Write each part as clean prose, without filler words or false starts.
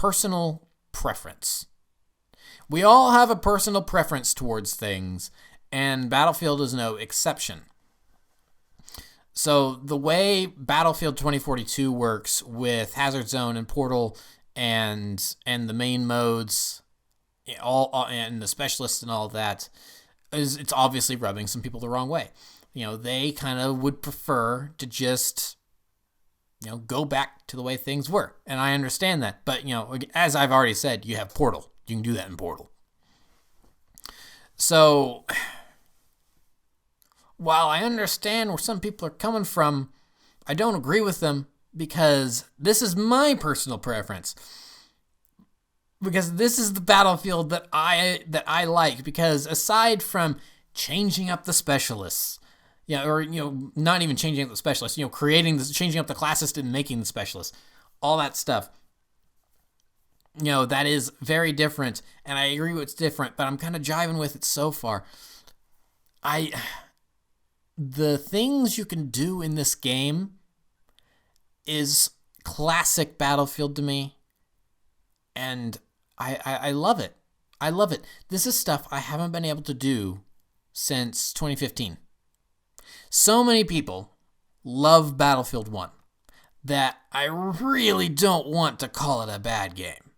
personal preference. We all have a personal preference towards things, and Battlefield is no exception. So the way Battlefield 2042 works with Hazard Zone and Portal and the main modes, all and the specialists and all that, it's obviously rubbing some people the wrong way. They kind of would prefer to just, go back to the way things were. And I understand that. But, as I've already said, you have Portal. You can do that in Portal. So, while I understand where some people are coming from, I don't agree with them because this is my personal preference. Because this is the Battlefield that I like. Because aside from changing up the specialists, not even changing up the specialists, changing up the classist and making the specialists, all that stuff, that is very different, and I agree it's different, but I'm kind of jiving with it so far. The things you can do in this game is classic Battlefield to me, and I love it. I love it. This is stuff I haven't been able to do since 2015. So many people love Battlefield 1 that I really don't want to call it a bad game,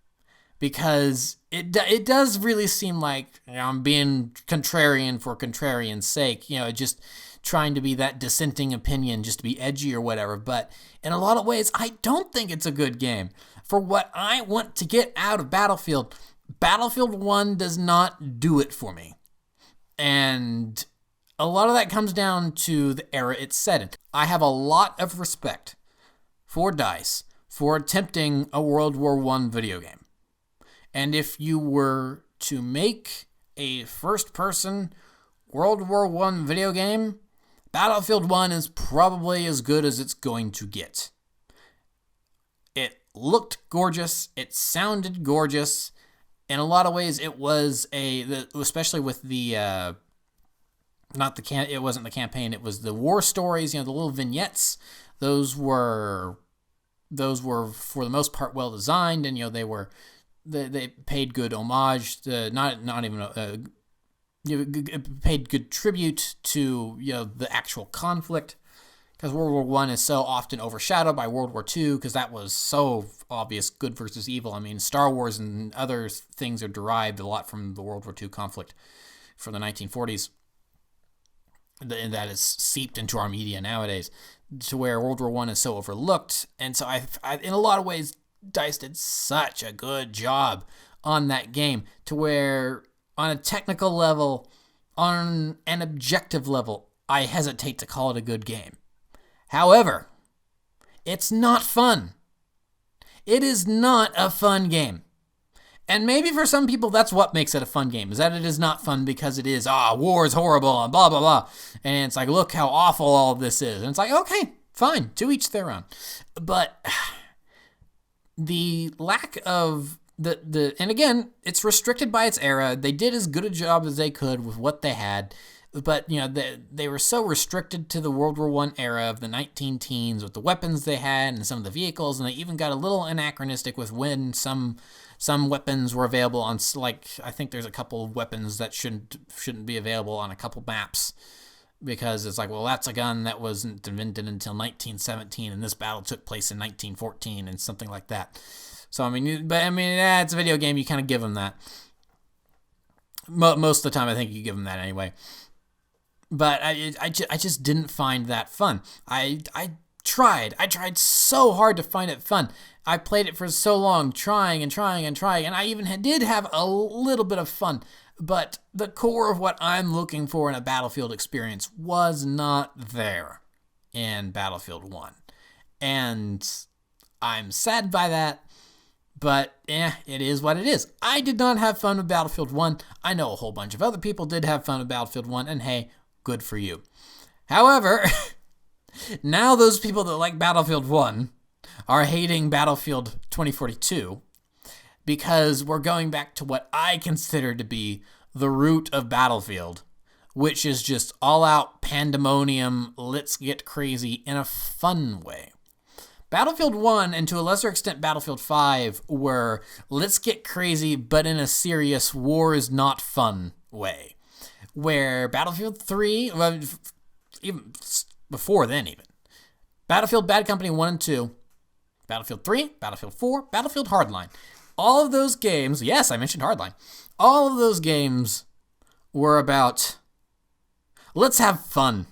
because it does really seem like I'm being contrarian for contrarian's sake, just trying to be that dissenting opinion just to be edgy or whatever. But in a lot of ways, I don't think it's a good game. For what I want to get out of Battlefield, Battlefield 1 does not do it for me. And a lot of that comes down to the era it's set in. I have a lot of respect for DICE for attempting a World War I video game. And if you were to make a first-person World War I video game, Battlefield 1 is probably as good as it's going to get. It looked gorgeous. It sounded gorgeous. In a lot of ways, it was especially with the it wasn't the campaign. It was the war stories. The little vignettes. Those were for the most part well designed, and they paid good homage. Paid good tribute to the actual conflict, because World War I is so often overshadowed by World War II, because that was so obvious, good versus evil. I mean, Star Wars and other things are derived a lot from the World War II conflict from the 1940s, and that is seeped into our media nowadays, to where World War I is so overlooked. And so I in a lot of ways, DICE did such a good job on that game, to where on a technical level, on an objective level, I hesitate to call it a good game. However, it's not fun. It is not a fun game. And maybe for some people, that's what makes it a fun game, is that it is not fun because it is, war is horrible, and blah, blah, blah. And it's like, look how awful all of this is. And it's like, okay, fine, to each their own. But the lack of and again, it's restricted by its era. They did as good a job as they could with what they had, but they were so restricted to the World War I era of the 19-teens with the weapons they had and some of the vehicles, and they even got a little anachronistic with when some weapons were available on, like, I think there's a couple of weapons that shouldn't be available on a couple maps, because it's like, well, that's a gun that wasn't invented until 1917, and this battle took place in 1914, and something like that. So, it's a video game. You kind of give them that. Most of the time, I think you give them that anyway. But I just didn't find that fun. I tried so hard to find it fun. I played it for so long, trying, and I even did have a little bit of fun. But the core of what I'm looking for in a Battlefield experience was not there in Battlefield 1. And I'm sad by that. But, it is what it is. I did not have fun with Battlefield 1. I know a whole bunch of other people did have fun with Battlefield 1, and hey, good for you. However, now those people that like Battlefield 1 are hating Battlefield 2042, because we're going back to what I consider to be the root of Battlefield, which is just all-out pandemonium, let's get crazy in a fun way. Battlefield 1 and to a lesser extent Battlefield 5 were let's get crazy but in a serious war is not fun way. Where Battlefield 3, well, even before then even, Battlefield Bad Company 1 and 2, Battlefield 3, Battlefield 4, Battlefield Hardline. All of those games, yes, I mentioned Hardline, all of those games were about let's have fun.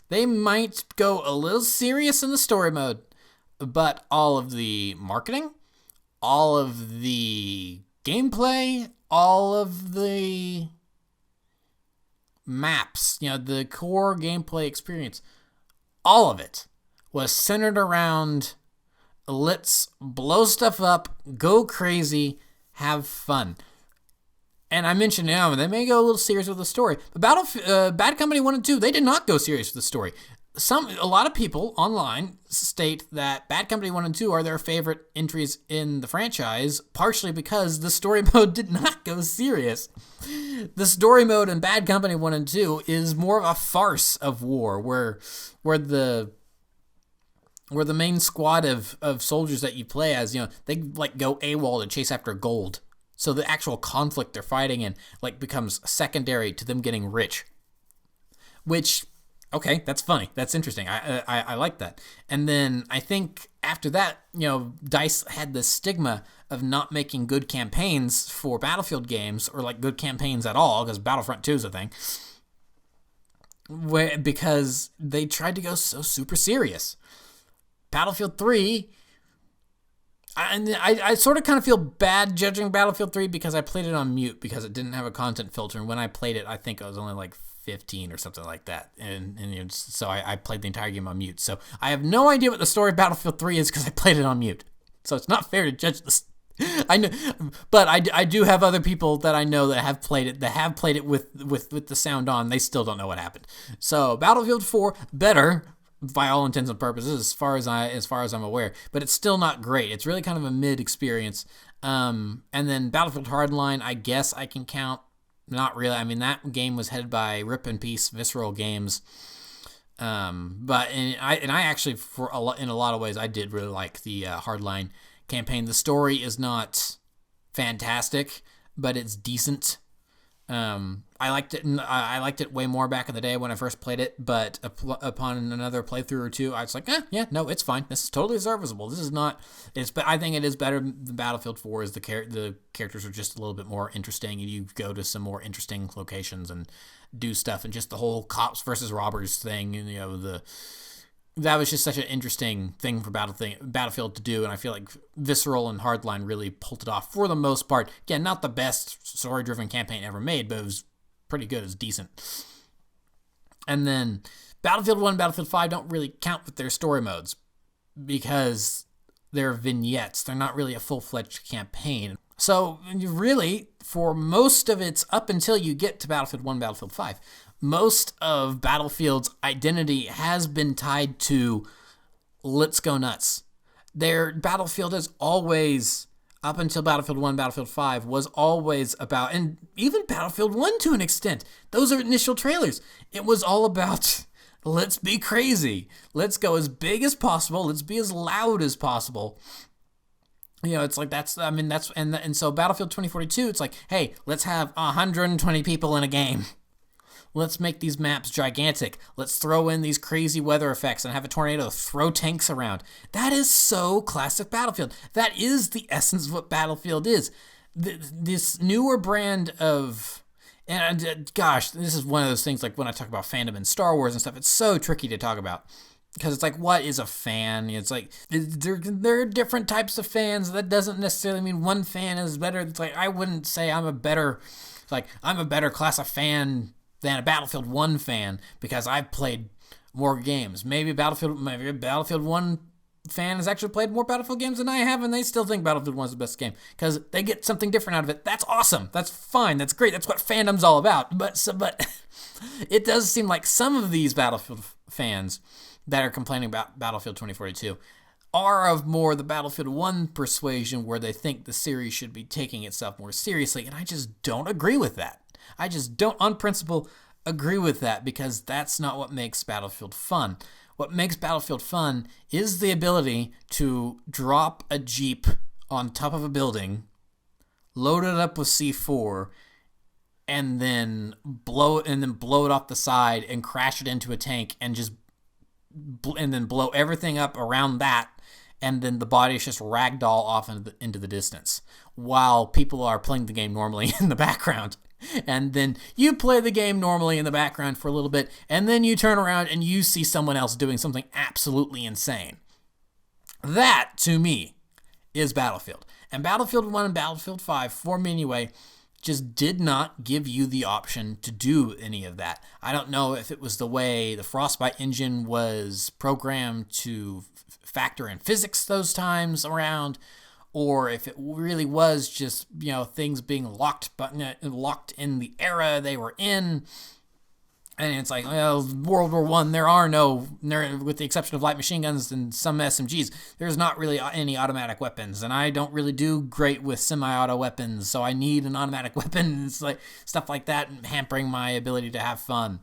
They might go a little serious in the story mode, but all of the marketing, all of the gameplay, all of the maps, the core gameplay experience, all of it was centered around let's blow stuff up, go crazy, have fun. And I mentioned, they may go a little serious with the story. But Bad Company 1 and 2, they did not go serious with the story. A lot of people online state that Bad Company 1 and 2 are their favorite entries in the franchise, partially because the story mode did not go serious. The story mode in Bad Company 1 and 2 is more of a farce of war, where the main squad of soldiers that you play as, they go AWOL to chase after gold. So the actual conflict they're fighting in becomes secondary to them getting rich. Which, okay, that's funny. That's interesting. I like that. And then I think after that, DICE had this stigma of not making good campaigns for Battlefield games, or good campaigns at all, because Battlefront 2 is a thing. Because they tried to go so super serious. Battlefield 3, I sort of kind of feel bad judging Battlefield 3 because I played it on mute because it didn't have a content filter. And when I played it, I think I was only 15 or something like that. And so I played the entire game on mute. So I have no idea what the story of Battlefield 3 is because I played it on mute. So it's not fair to judge this. I know, but I do have other people that I know that have played it with the sound on. They still don't know what happened. So Battlefield 4, better by all intents and purposes, as far as I'm aware, but it's still not great. It's really kind of a mid experience. And then Battlefield Hardline, I guess I can count. Not really. I mean, that game was headed by Rip in Peace Visceral Games. But I actually, in a lot of ways, I did really like the Hardline campaign. The story is not fantastic, but it's decent. I liked it. I liked it way more back in the day when I first played it. But upon another playthrough or two, I was like, it's fine. This is totally serviceable. This is not. But I think it is better than Battlefield 4. Is the characters are just a little bit more interesting, and you go to some more interesting locations and do stuff, and just the whole cops versus robbers thing, and that was just such an interesting thing for Battlefield to do, and I feel like Visceral and Hardline really pulled it off for the most part. Again, not the best story-driven campaign ever made, but it was pretty good. It was decent. And then Battlefield 1 and Battlefield 5 don't really count with their story modes because they're vignettes. They're not really a full-fledged campaign. So really, for most of its up until you get to Battlefield 1 and Battlefield 5, most of Battlefield's identity has been tied to let's go nuts. Their Battlefield has always, up until Battlefield 1, Battlefield 5, was always about, and even Battlefield 1 to an extent, those are initial trailers. It was all about let's be crazy. Let's go as big as possible. Let's be as loud as possible. It's like and so Battlefield 2042, it's like, hey, let's have 120 people in a game. Let's make these maps gigantic. Let's throw in these crazy weather effects and have a tornado throw tanks around. That is so classic Battlefield. That is the essence of what Battlefield is. This newer brand of... And gosh, this is one of those things, like when I talk about fandom in Star Wars and stuff, it's so tricky to talk about. Because it's like, what is a fan? It's like, there are different types of fans. That doesn't necessarily mean one fan is better. It's like, I wouldn't say I'm a better class of fan than a Battlefield 1 fan because I've played more games. Maybe Battlefield 1 fan has actually played more Battlefield games than I have, and they still think Battlefield 1 is the best game because they get something different out of it. That's awesome. That's fine. That's great. That's what fandom's all about. But it does seem like some of these Battlefield fans that are complaining about Battlefield 2042 are of more the Battlefield 1 persuasion, where they think the series should be taking itself more seriously, and I just don't agree with that. I just don't, on principle, agree with that, because that's not what makes Battlefield fun. what makes Battlefield fun is the ability to drop a Jeep on top of a building, load it up with C4, and then blow it off the side and crash it into a tank and then blow everything up around that, and then the body is just ragdoll off into the distance while people are playing the game normally in the background. And then you play the game normally in the background for a little bit, and then you turn around and you see someone else doing something absolutely insane. That, to me, is Battlefield. And Battlefield 1 and Battlefield 5, for me anyway, just did not give you the option to do any of that. I don't know if it was the way the Frostbite engine was programmed to factor in physics those times around, or if it really was just, things being locked in the era they were in. And it's like, well, World War I, with the exception of light machine guns and some SMGs, there's not really any automatic weapons. And I don't really do great with semi-auto weapons, so I need an automatic weapon. It's like stuff like that, hampering my ability to have fun.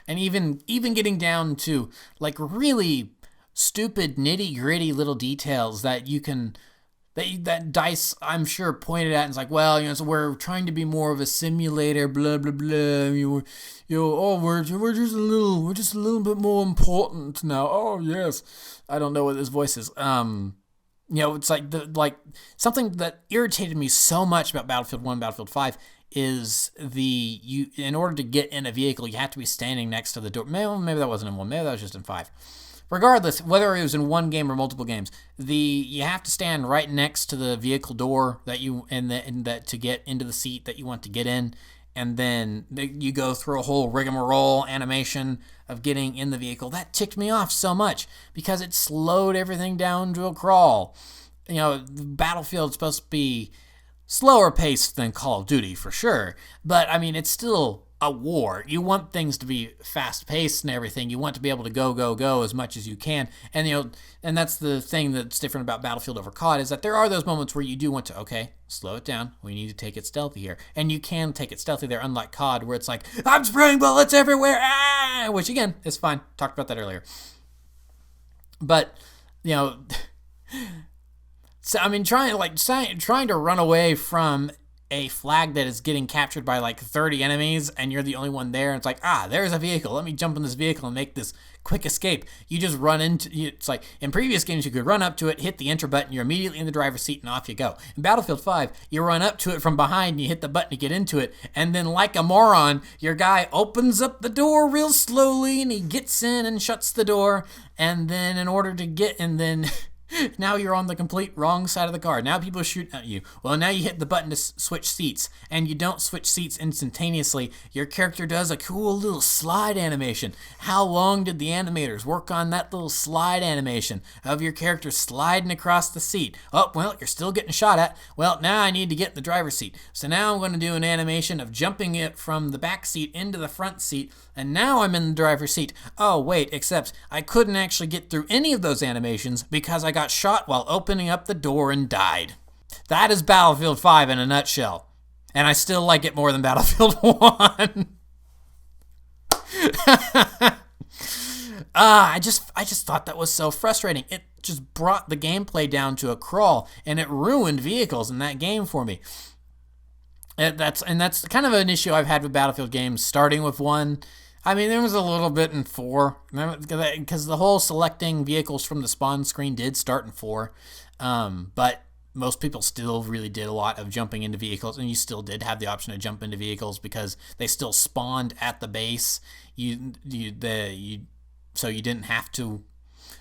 And even getting down to like really stupid, nitty-gritty little details that you can... That DICE, I'm sure, pointed at and it's like, well, so we're trying to be more of a simulator, blah blah blah. We're just a little bit more important now. Oh yes, I don't know what this voice is. It's like something that irritated me so much about Battlefield 1, Battlefield 5 is in order to get in a vehicle, you have to be standing next to the door. Maybe that wasn't in 1. Maybe that was just in 5. Regardless, whether it was in one game or multiple games, you have to stand right next to the vehicle door to get into the seat that you want to get in, and then you go through a whole rigmarole animation of getting in the vehicle. That ticked me off so much because it slowed everything down to a crawl. Battlefield's supposed to be slower paced than Call of Duty for sure, but I mean it's still a war. You want things to be fast-paced and everything. You want to be able to go as much as you can. And and that's the thing that's different about Battlefield over COD is that there are those moments where you do want to, slow it down. We need to take it stealthy here. And you can take it stealthy there, unlike COD, where it's like, I'm spraying bullets everywhere, which again is fine. Talked about that earlier. But, so I mean, trying to run away from a flag that is getting captured by like 30 enemies and you're the only one there, and it's like, there's a vehicle, let me jump in this vehicle and make this quick escape. You just run into it's like in previous games you could run up to it, hit the enter button, you're immediately in the driver's seat and off you go. In Battlefield 5, you run up to it from behind and you hit the button to get into it, and then like a moron, your guy opens up the door real slowly and he gets in and shuts the door, and then in order to get in, then now you're on the complete wrong side of the car. Now people are shooting at you. Well, now you hit the button to switch seats, and you don't switch seats instantaneously. Your character does a cool little slide animation. How long did the animators work on that little slide animation of your character sliding across the seat? Oh, well, you're still getting shot at. Well, now I need to get in the driver's seat. So now I'm going to do an animation of jumping it from the back seat into the front seat, and now I'm in the driver's seat. Oh, wait, except I couldn't actually get through any of those animations because I got shot while opening up the door and died. That is Battlefield 5 in a nutshell. And I still like it more than Battlefield 1. I just thought that was so frustrating. It just brought the gameplay down to a crawl, and it ruined vehicles in that game for me. That's kind of an issue I've had with Battlefield games, starting with 1. I mean, there was a little bit in 4, because the whole selecting vehicles from the spawn screen did start in 4, but most people still really did a lot of jumping into vehicles, and you still did have the option to jump into vehicles because they still spawned at the base. So you didn't have to.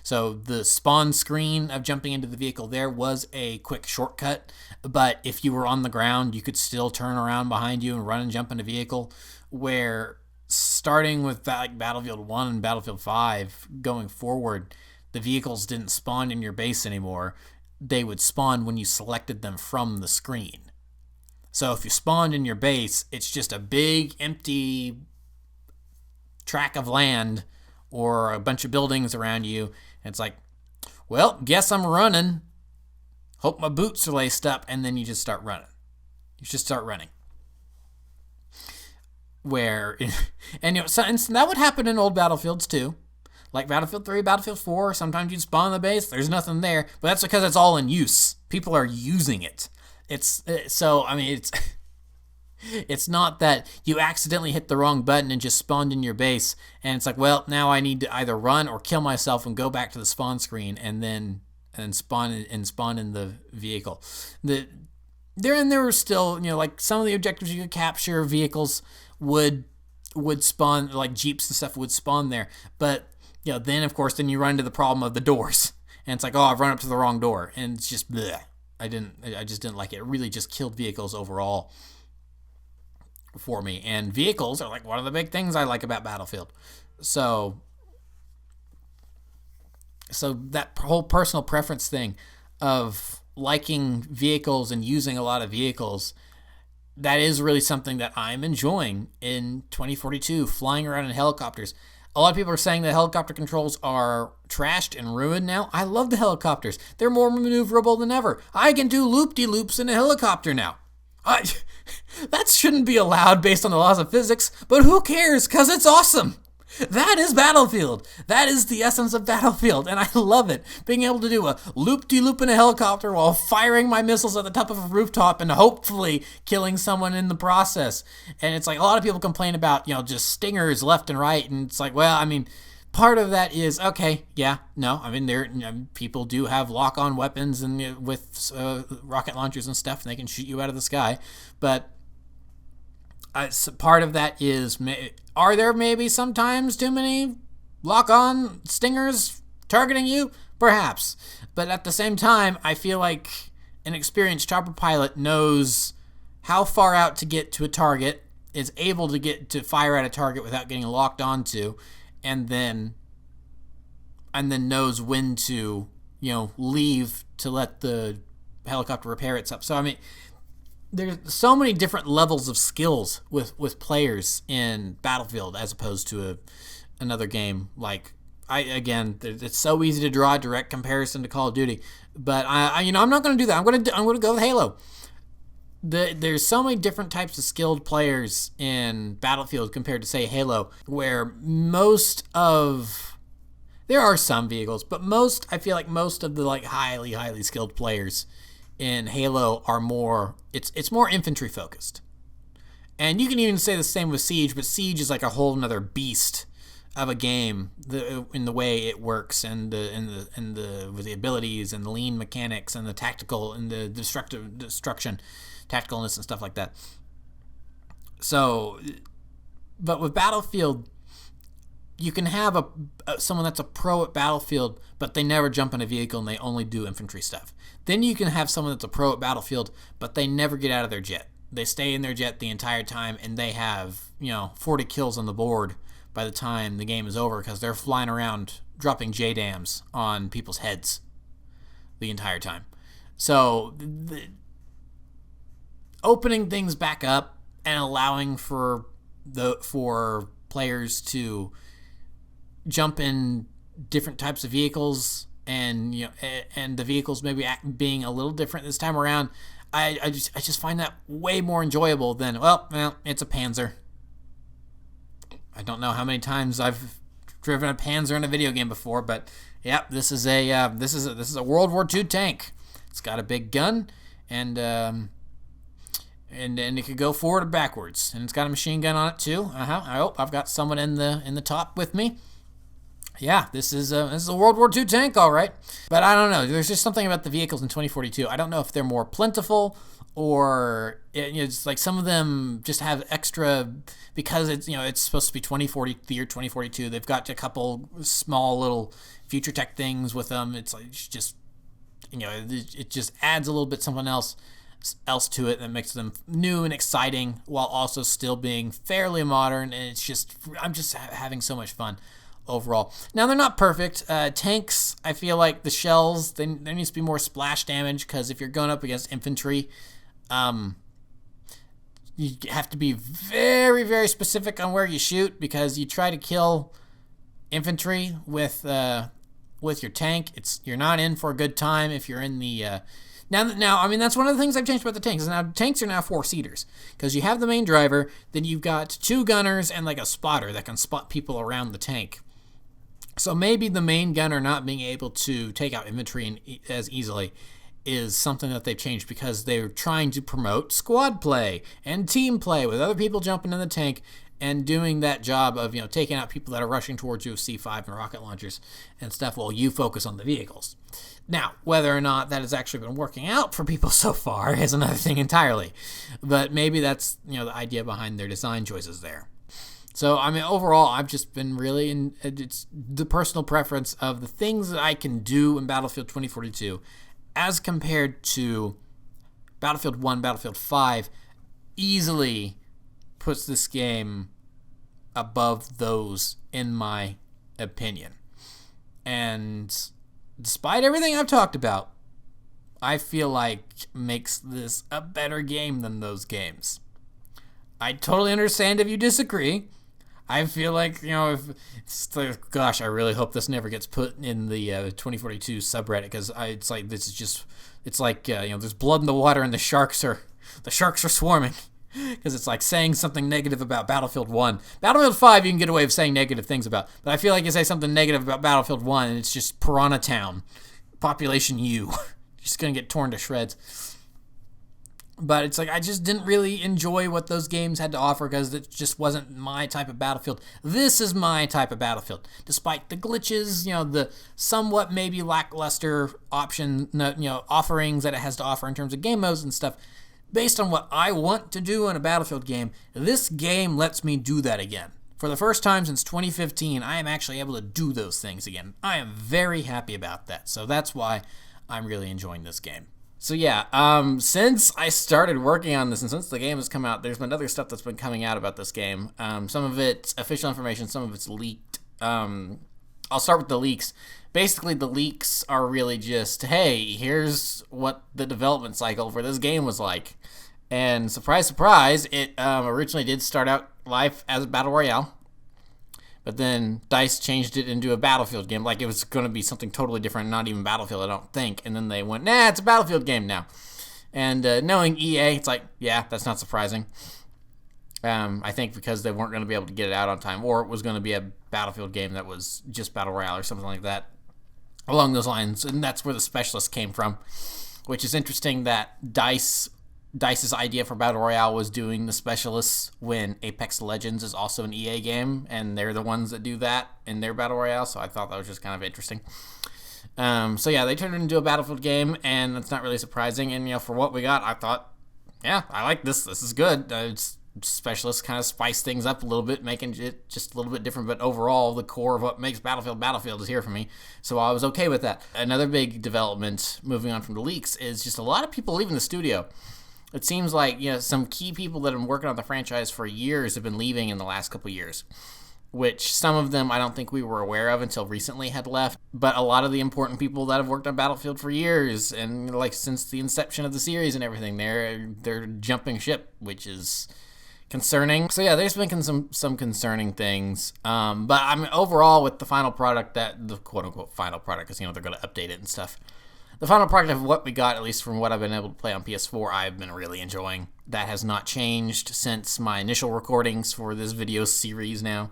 So the spawn screen of jumping into the vehicle there was a quick shortcut, but if you were on the ground, you could still turn around behind you and run and jump in a vehicle, where starting with Battlefield 1 and Battlefield 5 going forward, the vehicles didn't spawn in your base anymore. They would spawn when you selected them from the screen. So if you spawned in your base, it's just a big empty tract of land or a bunch of buildings around you. And it's like, well, guess I'm running. Hope my boots are laced up. And then you just start running. And that would happen in old Battlefields too. Like Battlefield 3, Battlefield 4, sometimes you'd spawn the base, there's nothing there, but that's because it's all in use. People are using it. It's it's not that you accidentally hit the wrong button and just spawned in your base, and it's like, well, now I need to either run or kill myself and go back to the spawn screen and spawn in the vehicle. There were still, like some of the objectives you could capture, vehicles would spawn, like Jeeps and stuff would spawn there. But then of course you run into the problem of the doors, and it's like, oh, I've run up to the wrong door, and it's just bleh. I just didn't like it. It really just killed vehicles overall for me. And vehicles are like one of the big things I like about Battlefield. So that whole personal preference thing of liking vehicles and using a lot of vehicles, that is really something that I'm enjoying in 2042, flying around in helicopters. A lot of people are saying the helicopter controls are trashed and ruined now. I love the helicopters. They're more maneuverable than ever. I can do loop-de-loops in a helicopter now. That shouldn't be allowed based on the laws of physics, but who cares? Because it's awesome. That is Battlefield. That is the essence of Battlefield, and I love it. Being able to do a loop-de-loop in a helicopter while firing my missiles at the top of a rooftop and hopefully killing someone in the process. And it's like a lot of people complain about, just stingers left and right, and it's like, well, part of that is, okay, yeah, no, people do have lock-on weapons and with rocket launchers and stuff, and they can shoot you out of the sky, but part of that is, are there maybe sometimes too many lock-on stingers targeting you? Perhaps. But at the same time, I feel like an experienced chopper pilot knows how far out to get to a target, is able to get to fire at a target without getting locked onto, and then knows when to, leave to let the helicopter repair itself. So, there's so many different levels of skills with players in Battlefield as opposed to another game. Like, it's so easy to draw a direct comparison to Call of Duty, but I'm not going to do that. I'm going to go with Halo. There's so many different types of skilled players in Battlefield compared to, say, Halo, where there are some vehicles, but I feel like most of the highly, highly skilled players in Halo are more, it's more infantry focused. And you can even say the same with Siege, but Siege is like a whole nother beast of a game in the way it works, and with the abilities and the lean mechanics and the tactical and the destruction tacticalness and stuff like that. So, but with Battlefield, you can have someone that's a pro at Battlefield, but they never jump in a vehicle and they only do infantry stuff. Then you can have someone that's a pro at Battlefield, but they never get out of their jet. They stay in their jet the entire time, and they have 40 kills on the board by the time the game is over because they're flying around dropping JDAMs on people's heads the entire time. So opening things back up and allowing for players to jump in different types of vehicles, and the vehicles maybe being a little different this time around, I just find that way more enjoyable than, well, it's a Panzer. I don't know how many times I've driven a Panzer in a video game before, but yeah, this is a World War II tank. It's got a big gun, and it could go forward or backwards, and it's got a machine gun on it too. I hope I've got someone in the top with me. Yeah, this is a World War II tank, all right. But I don't know. There's just something about the vehicles in 2042. I don't know if they're more plentiful, or it's like some of them just have extra because it's supposed to be 2040, the year 2042. They've got a couple small little future tech things with them. It's like it just adds a little bit something else to it that makes them new and exciting while also still being fairly modern. And I'm just having so much fun overall. Now, they're not perfect. Tanks, I feel like the shells, there needs to be more splash damage, because if you're going up against infantry, you have to be very, very specific on where you shoot, because you try to kill infantry with your tank, you're not in for a good time if you're in the Now, that's one of the things I've changed about the tanks. Now, tanks are now 4-seaters, because you have the main driver, then you've got 2 gunners and like a spotter that can spot people around the tank. So maybe the main gunner not being able to take out infantry as easily is something that they've changed because they're trying to promote squad play and team play with other people jumping in the tank and doing that job of, taking out people that are rushing towards you with C5 and rocket launchers and stuff while you focus on the vehicles. Now, whether or not that has actually been working out for people so far is another thing entirely. But maybe that's, the idea behind their design choices there. So, overall, I've just been really it's the personal preference of the things that I can do in Battlefield 2042 as compared to Battlefield 1, Battlefield 5 easily puts this game above those in my opinion. And despite everything I've talked about, I feel like makes this a better game than those games. I totally understand if you disagree. I feel like, gosh, I really hope this never gets put in the 2042 subreddit because it's like there's blood in the water and the sharks are swarming because it's like saying something negative about Battlefield 1. Battlefield 5 you can get away with saying negative things about, but I feel like you say something negative about Battlefield 1 and it's just Piranha Town, population U, just gonna get torn to shreds. But it's like I just didn't really enjoy what those games had to offer because it just wasn't my type of Battlefield. This is my type of Battlefield. Despite the glitches, the somewhat maybe lackluster offerings that it has to offer in terms of game modes and stuff, based on what I want to do in a Battlefield game, this game lets me do that again. For the first time since 2015, I am actually able to do those things again. I am very happy about that. So that's why I'm really enjoying this game. So yeah, since I started working on this and since the game has come out, there's been other stuff that's been coming out about this game. Some of it's official information, some of it's leaked. I'll start with the leaks. Basically, the leaks are really just, hey, here's what the development cycle for this game was like. And surprise, surprise, it originally did start out live as a Battle Royale. But then DICE changed it into a Battlefield game. Like it was going to be something totally different, not even Battlefield, I don't think. And then they went, nah, it's a Battlefield game now. And knowing EA, it's like, yeah, that's not surprising. I think because they weren't going to be able to get it out on time. Or it was going to be a Battlefield game that was just Battle Royale or something like that. Along those lines. And that's where the Specialist came from. Which is interesting that DICE's idea for Battle Royale was doing the Specialists when Apex Legends is also an EA game, and they're the ones that do that in their Battle Royale, so I thought that was just kind of interesting. So yeah, they turned it into a Battlefield game, and that's not really surprising, and for what we got, I thought, yeah, I like this. This is good. Specialists kind of spice things up a little bit, making it just a little bit different, but overall, the core of what makes Battlefield is here for me, so I was okay with that. Another big development, moving on from the leaks, is just a lot of people leaving the studio. It seems like, some key people that have been working on the franchise for years have been leaving in the last couple years, which some of them I don't think we were aware of until recently had left, but a lot of the important people that have worked on Battlefield for years and like since the inception of the series and everything, they're jumping ship, which is concerning. So yeah, there's been some concerning things, but overall with the final product, that the quote-unquote final product, because they're going to update it and stuff. The final product of what we got, at least from what I've been able to play on PS4, I've been really enjoying. That has not changed since my initial recordings for this video series now.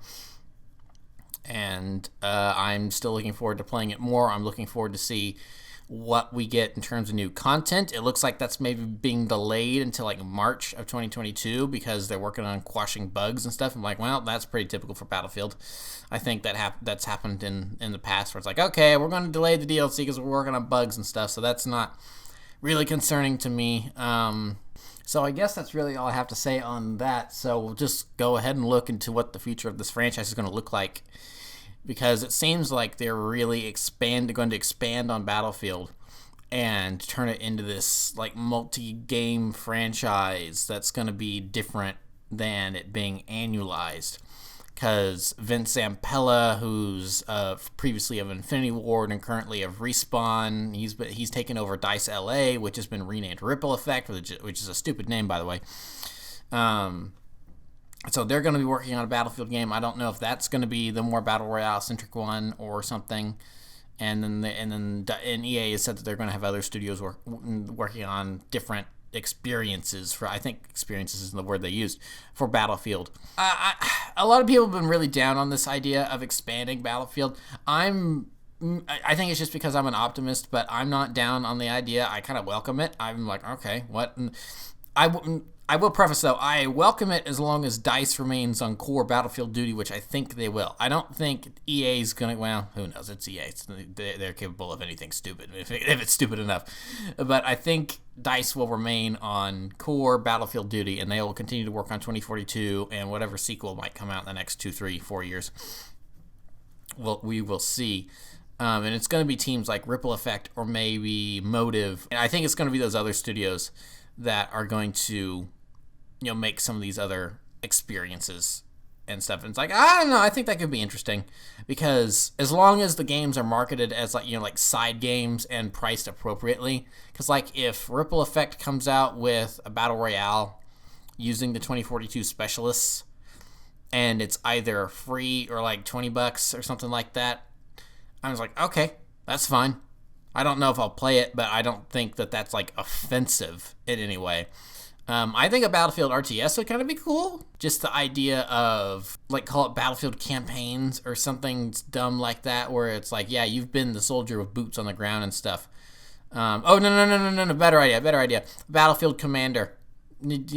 And I'm still looking forward to playing it more. I'm looking forward to see what we get in terms of new content. It looks like that's maybe being delayed until like March of 2022 because they're working on quashing bugs and stuff. I'm like, well, that's pretty typical for Battlefield. I think that's happened in the past where it's like, okay, we're going to delay the DLC because we're working on bugs and stuff. So that's not really concerning to me. So I guess that's really all I have to say on that. So we'll just go ahead and look into what the future of this franchise is going to look like, because it seems like they're really going to expand on Battlefield and turn it into this like multi-game franchise that's going to be different than it being annualized. Because Vince Zampella, who's previously of Infinity Ward and currently of Respawn, he's taken over DICE LA, which has been renamed Ripple Effect, which is a stupid name, by the way. So they're going to be working on a Battlefield game. I don't know if that's going to be the more Battle Royale-centric one or something. And EA has said that they're going to have other studios working on different experiences for. I think experiences is the word they used for Battlefield. A lot of people have been really down on this idea of expanding Battlefield. I think it's just because I'm an optimist, but I'm not down on the idea. I kind of welcome it. I'm like, okay, what? And I will preface, though, I welcome it as long as DICE remains on core Battlefield duty, which I think they will. I don't think EA's going to, well, who knows? It's EA. They're capable of anything stupid, if it's stupid enough. But I think DICE will remain on core Battlefield duty, and they will continue to work on 2042 and whatever sequel might come out in the next 2, 3, 4 years. Well, we will see. And it's going to be teams like Ripple Effect or maybe Motive. And I think it's going to be those other studios that are going to, make some of these other experiences and stuff. And it's like, I don't know, I think that could be interesting because as long as the games are marketed as like side games and priced appropriately, because like if Ripple Effect comes out with a battle royale using the 2042 specialists and it's either free or like $20 or something like that, I was like, okay, that's fine. I don't know if I'll play it, but I don't think that that's like offensive in any way. I think a Battlefield RTS would kind of be cool. Just the idea of, like, call it Battlefield campaigns or something dumb like that, where it's like, yeah, you've been the soldier with boots on the ground and stuff. No, better idea. Battlefield Commander,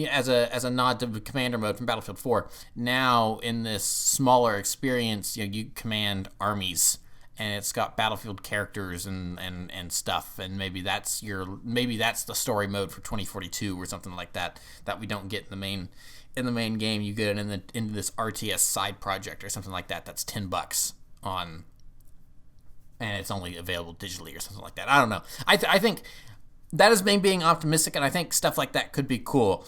as a nod to the Commander mode from Battlefield 4. Now, in this smaller experience, you command armies. And it's got Battlefield characters and stuff, and maybe that's the story mode for 2042 or something like that we don't get in the main game. You get it in this RTS side project or something like that. That's $10 on, and it's only available digitally or something like that. I don't know. I think that is me being optimistic, and I think stuff like that could be cool.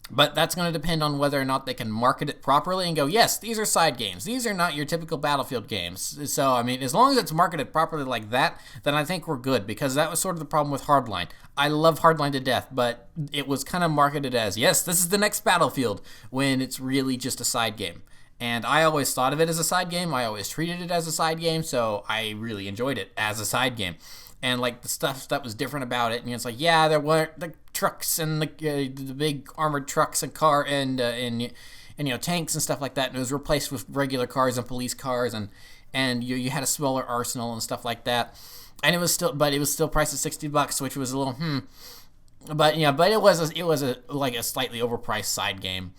But that's going to depend on whether or not they can market it properly and go, yes, these are side games. These are not your typical Battlefield games. So, I mean, as long as it's marketed properly like that, then I think we're good, because that was sort of the problem with HARDLINE. I love HARDLINE to death, but it was kind of marketed as, yes, this is the next Battlefield, when it's really just a side game. And I always thought of it as a side game. I always treated it as a side game, so I really enjoyed it as a side game. And like the stuff that was different about it, and it's like, yeah, there were the trucks and the big armored trucks and tanks and stuff like that, and it was replaced with regular cars and police cars, and you had a smaller arsenal and stuff like that, and it was still priced at $60, which was a little but it was a slightly overpriced side game.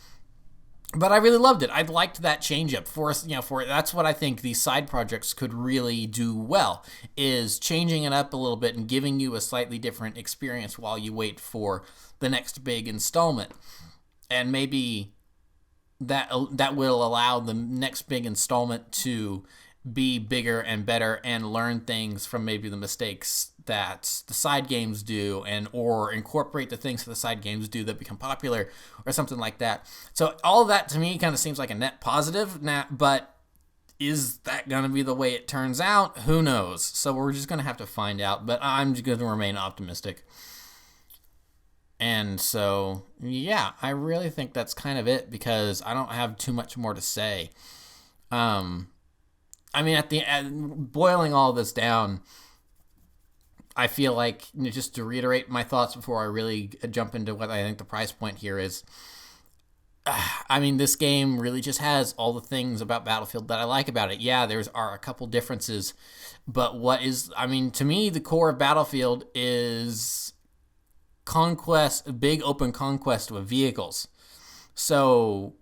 But I really loved it. I liked that change up for us. That's what I think these side projects could really do well, is changing it up a little bit and giving you a slightly different experience while you wait for the next big installment. And maybe that will allow the next big installment to be bigger and better and learn things from maybe the mistakes that the side games do, or incorporate the things that the side games do that become popular or something like that. So all of that to me kind of seems like a net positive now, but is that going to be the way it turns out? Who knows? So we're just going to have to find out, but I'm just going to remain optimistic. And so, yeah, I really think that's kind of it, because I don't have too much more to say. I mean, boiling all this down, I feel like, just to reiterate my thoughts before I really jump into what I think the price point here is, I mean, this game really just has all the things about Battlefield that I like about it. Yeah, are a couple differences, but to me, the core of Battlefield is conquest, big open conquest with vehicles. So,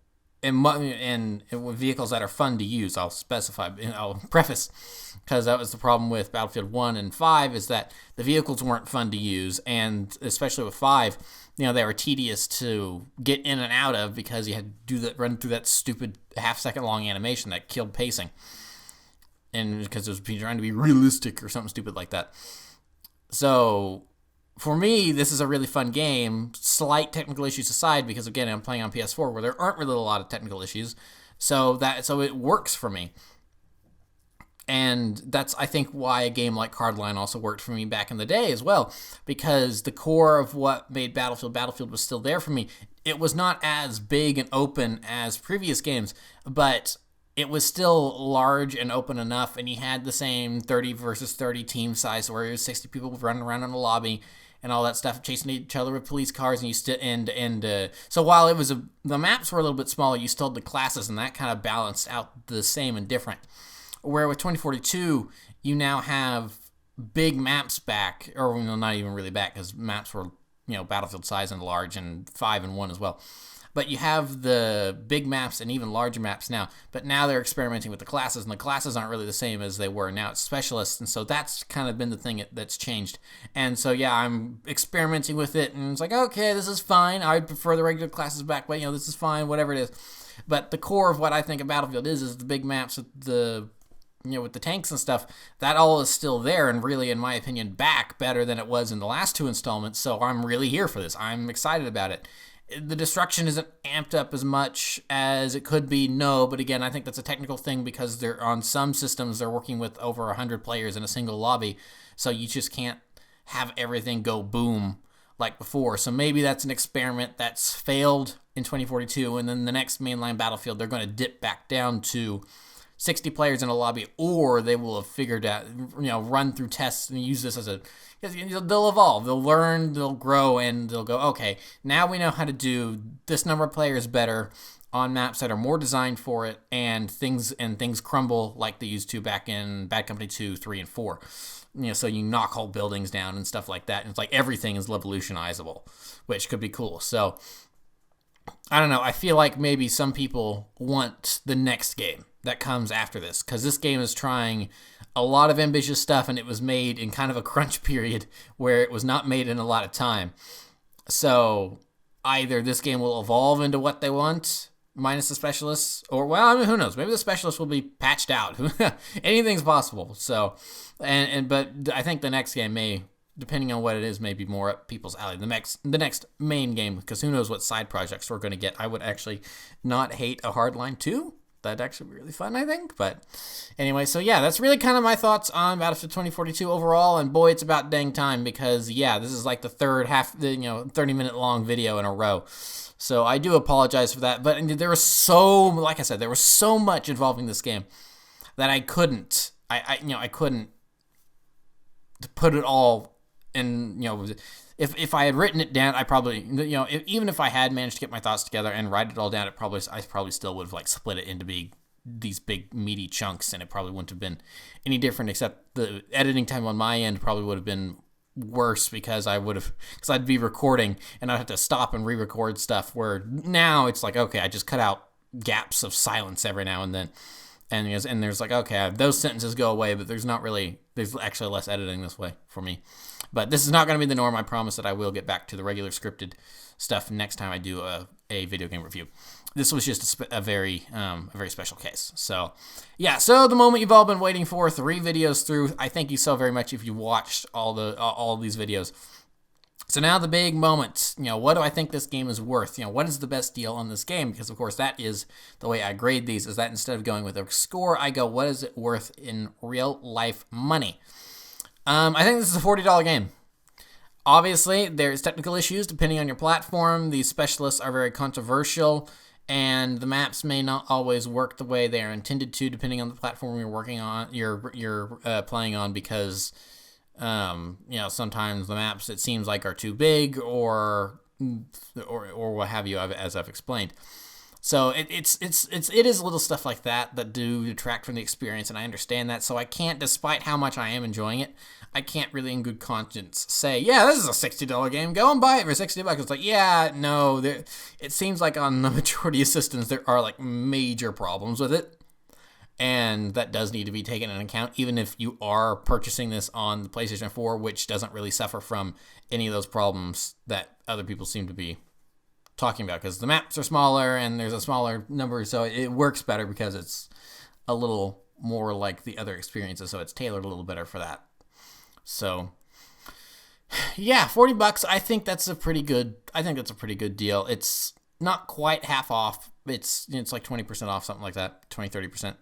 and with vehicles that are fun to use, I'll preface, because that was the problem with Battlefield 1 and 5, is that the vehicles weren't fun to use, and especially with 5, they were tedious to get in and out of, because you had to run through that stupid half-second long animation that killed pacing, and because it was trying to be realistic or something stupid like that. So, for me, this is a really fun game, slight technical issues aside, because again, I'm playing on PS4 where there aren't really a lot of technical issues, so it works for me. And that's, I think, why a game like HARDLINE also worked for me back in the day as well, because the core of what made Battlefield was still there for me. It was not as big and open as previous games, but it was still large and open enough, and you had the same 30 versus 30 team size where it was 60 people running around in a lobby, and all that stuff, chasing each other with police cars, and so while the maps were a little bit smaller, you still had the classes, and that kind of balanced out the same and different. Where with 2042, you now have big maps back, or not even really back, because maps were Battlefield size and large, and 5 and 1 as well. But you have the big maps and even larger maps now. But now they're experimenting with the classes, and the classes aren't really the same as they were. Now it's specialists, and so that's kind of been the thing that's changed. And so, yeah, I'm experimenting with it, and it's like, okay, this is fine. I'd prefer the regular classes back, but, this is fine, whatever it is. But the core of what I think of Battlefield is the big maps with with the tanks and stuff. That all is still there, and really, in my opinion, back better than it was in the last 2 installments. So I'm really here for this. I'm excited about it. The destruction isn't amped up as much as it could be, no, but again, I think that's a technical thing because they're on some systems they're working with over 100 players in a single lobby, so you just can't have everything go boom like before. So maybe that's an experiment that's failed in 2042, and then the next mainline Battlefield they're going to dip back down to 60 players in a lobby, or they will have figured out, run through tests and use this as they'll evolve, they'll learn, they'll grow, and they'll go, okay, now we know how to do this number of players better on maps that are more designed for it, and things crumble like they used to back in Bad Company 2, 3, and 4. So you knock whole buildings down and stuff like that, and it's like everything is revolutionizable, which could be cool. So I don't know, I feel like maybe some people want the next game that comes after this, because this game is trying a lot of ambitious stuff, and it was made in kind of a crunch period where it was not made in a lot of time. So either this game will evolve into what they want, minus the specialists, or, who knows? Maybe the specialists will be patched out. Anything's possible. So, but I think the next game may, depending on what it is, may be more up people's alley. The next main game, because who knows what side projects we're going to get. I would actually not hate a Hardline 2. That'd actually be really fun, I think. But anyway, so yeah, that's really kind of my thoughts on Battlefield 2042 overall. And boy, it's about dang time, because yeah, this is like the third 30-minute long video in a row. So I do apologize for that. But there was like I said, there was so much involving this game that I couldn't put it all in, If I had written it down, I probably, even if I had managed to get my thoughts together and write it all down, I probably still would have split it into these big meaty chunks, and it probably wouldn't have been any different, except the editing time on my end probably would have been worse, because I'd be recording and I'd have to stop and re-record stuff, where now it's like, okay, I just cut out gaps of silence every now and then. And there's like, okay, those sentences go away, but there's actually less editing this way for me. But this is not going to be the norm. I promise that I will get back to the regular scripted stuff next time I do a video game review. This was just a very special case. So, yeah. So the moment you've all been waiting for, 3 videos through. I thank you so very much if you watched all these videos. So now the big moment, what do I think this game is worth? What is the best deal on this game? Because, of course, that is the way I grade these, is that instead of going with a score, I go, what is it worth in real life money? I think this is a $40 game. Obviously, there's technical issues depending on your platform. These specialists are very controversial, and the maps may not always work the way they are intended to, depending on the platform you're working on, you're playing on, because sometimes the maps, it seems like, are too big or what have you, as I've explained. So it is little stuff like that do detract from the experience, and I understand that. So I can't, despite how much I am enjoying it, I can't really in good conscience say, yeah, this is a $60 game, go and buy it for $60. It's like, yeah, no, it seems like on the majority of systems there are major problems with it. And that does need to be taken into account, even if you are purchasing this on the PlayStation 4, which doesn't really suffer from any of those problems that other people seem to be talking about, because the maps are smaller and there's a smaller number, so it works better because it's a little more like the other experiences, so it's tailored a little better for that. So yeah, $40, I think that's a pretty good deal. It's not quite half off. It's like 20% off, something like that, 20-30%.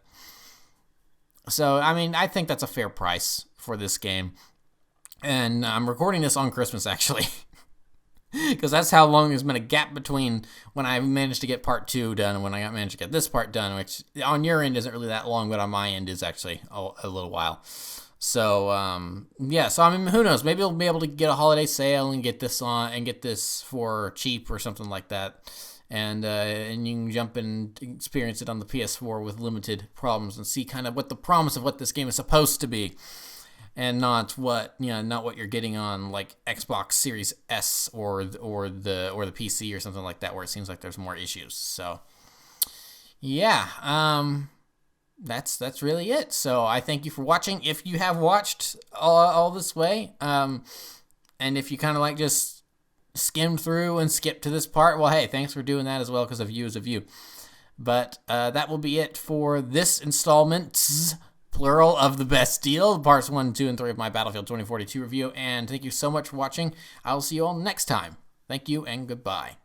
So, I mean, I think that's a fair price for this game. And I'm recording this on Christmas, actually. Because that's how long there's been a gap between when I managed to get part 2 done and when I managed to get this part done, which on your end isn't really that long, but on my end is actually a little while. So yeah, so I mean, who knows? Maybe we'll be able to get a holiday sale and get this for cheap or something like that, and you can jump and experience it on the PS4 with limited problems and see kind of what the promise of what this game is supposed to be, and not what you're getting on like Xbox Series S or the PC or something like that, where it seems like there's more issues. So yeah, that's really it. So I thank you for watching. If you have watched all this way, and if you kind of like just skimmed through and skipped to this part, well, hey, thanks for doing that as well, because a view is a view. But that will be it for this installment, plural, of The Best Deal, parts 1, 2, and 3 of my Battlefield 2042 review. And thank you so much for watching. I'll see you all next time. Thank you and goodbye.